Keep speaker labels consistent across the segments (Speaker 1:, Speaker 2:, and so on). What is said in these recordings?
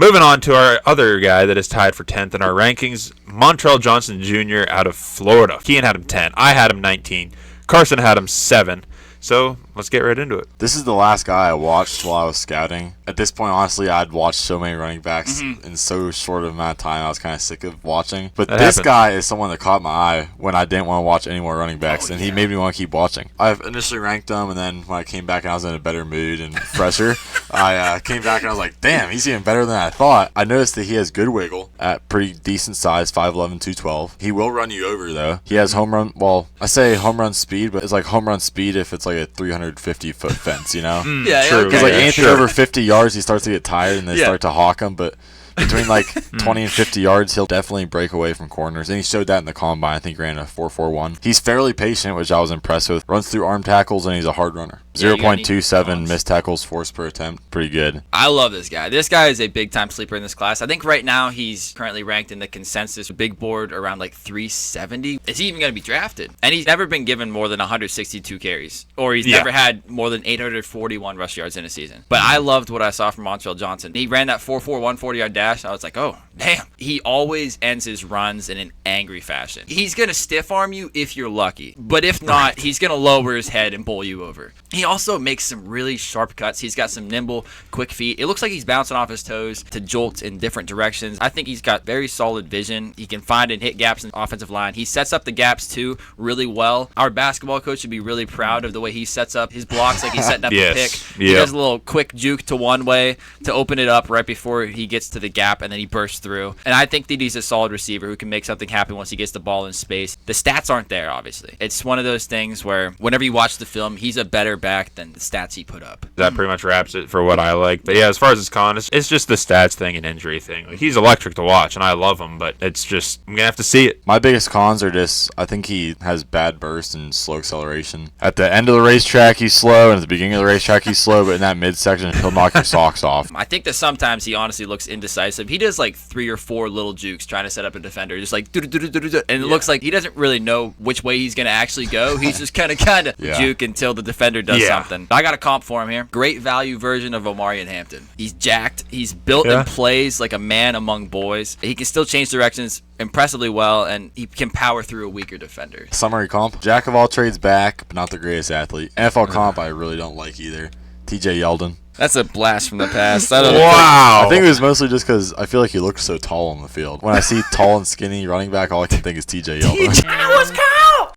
Speaker 1: Moving on to our other guy that is tied for 10th in our rankings, Montrell Johnson Jr. out of Florida. Kean had him 10. I had him 19. Carson had him 7. So let's get right into it.
Speaker 2: This is the last guy I watched while I was scouting. At this point, honestly, I'd watched so many running backs in so short of amount of time. I was kind of sick of watching. But this guy is someone that caught my eye when I didn't want to watch any more running backs, and he made me want to keep watching. I initially ranked him, and then when I came back and I was in a better mood and fresher, I came back and I was like, damn, he's even better than I thought. I noticed that he has good wiggle at pretty decent size, 5'11", 212. He will run you over, though. He has home run, well, I say home run speed, but it's like home run speed if it's like a 350-foot fence, you know?
Speaker 3: Yeah,
Speaker 1: true.
Speaker 2: Because like anything over 50 yards, he starts to get tired and they start to hawk him. But between like 20 and 50 yards, he'll definitely break away from corners. And he showed that in the combine. I think he ran a 4.41. He's fairly patient, which I was impressed with. Runs through arm tackles, and he's a hard runner. 0.27 missed tackles forced per attempt. Pretty good.
Speaker 3: I love this guy. This guy is a big-time sleeper in this class. I think right now he's currently ranked in the consensus big board around like 370. Is he even going to be drafted? And he's never been given more than 162 carries. Or he's never had more than 841 rush yards in a season. But I loved what I saw from Montrell Johnson. He ran that 4.41 40-yard dash. I was like, oh, damn. He always ends his runs in an angry fashion. He's going to stiff arm you if you're lucky. But if not, he's going to lower his head and bowl you over. He also makes some really sharp cuts. He's got some nimble, quick feet. It looks like he's bouncing off his toes to jolt in different directions. I think he's got very solid vision. He can find and hit gaps in the offensive line. He sets up the gaps, too, really well. Our basketball coach should be really proud of the way he sets up his blocks, like he's setting up a pick. He does a little quick juke to one way to open it up right before he gets to the gap, and then he bursts through. And I think that he's a solid receiver who can make something happen once he gets the ball in space. The stats aren't there, obviously. It's one of those things where whenever you watch the film, he's a better back than the stats he put up.
Speaker 1: That pretty much wraps it for what I like. But yeah, as far as his con, it's just the stats thing and injury thing. Like, he's electric to watch, and I love him, but it's just, I'm going to have to see it.
Speaker 2: My biggest cons are just, I think he has bad burst and slow acceleration. At the end of the racetrack, he's slow, and at the beginning of the racetrack, he's slow, but in that midsection, he'll knock your socks off.
Speaker 3: I think that sometimes he honestly looks indecisive. He does like 3 or 4 little jukes trying to set up a defender, just like and it looks like he doesn't really know which way he's going to actually go. He's just kind of juke until the defender does something. I got a comp for him here. Great value version of Omarion Hampton. He's jacked. He's built and plays like a man among boys. He can still change directions impressively well, and he can power through a weaker defender.
Speaker 2: Summary comp: jack of all trades back, but not the greatest athlete. NFL comp I really don't like either. TJ Yeldon.
Speaker 4: That's a blast from the past.
Speaker 1: Wow.
Speaker 2: I think it was mostly just because I feel like he looked so tall on the field. When I see tall and skinny running back, all I can think is TJ Yeldon.
Speaker 5: I was caught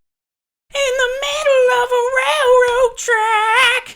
Speaker 5: in the middle of a railroad track.